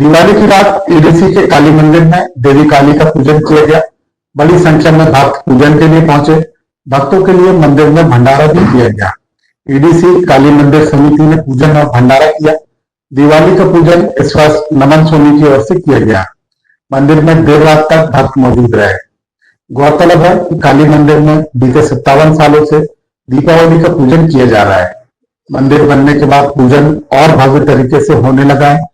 दिवाली की रात एडीसी के काली मंदिर में देवी काली का पूजन किया गया। बड़ी संख्या में भक्त पूजन के लिए पहुंचे। भक्तों के लिए मंदिर में भंडारा भी किया गया। एडीसी काली मंदिर समिति ने पूजन और भंडारा किया। दिवाली का पूजन इस वर्ष नमन सोनी की ओर से किया गया। मंदिर में देर रात तक भक्त मौजूद रहे। गौरतलब है कि काली मंदिर में बीते 57 सालों से दीपावली का पूजन किया जा रहा है। मंदिर बनने के बाद पूजन और भव्य तरीके से होने लगा है।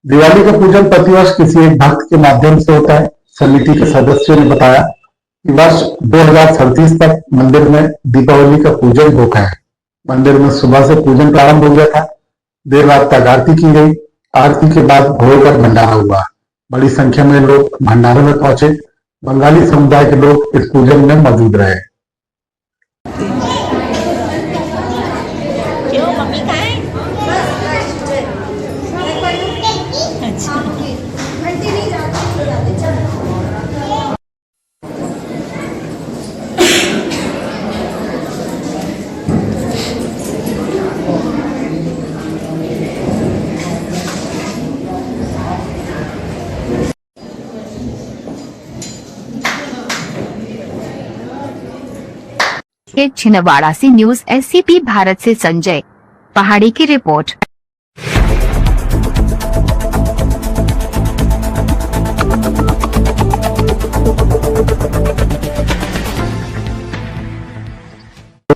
दिवाली का पूजन प्रतिवर्ष किसी एक भक्त के माध्यम से होता है। समिति के सदस्यों ने बताया कि वर्ष 2037 तक मंदिर में दीपावली का पूजन होगा है। मंदिर में सुबह से पूजन प्रारंभ हो गया था। देर रात तक आरती की गई। आरती के बाद भोग और भंडारा हुआ। बड़ी संख्या में लोग भंडारे में पहुंचे। बंगाली समुदाय के लोग इस पूजन में मौजूद रहे। क्यों मम्मी कहाँ है? अच्छा। घंटी नहीं जाती चलो। छिंदवाड़ा से न्यूज एससीपी भारत से संजय पहाड़ी की रिपोर्ट।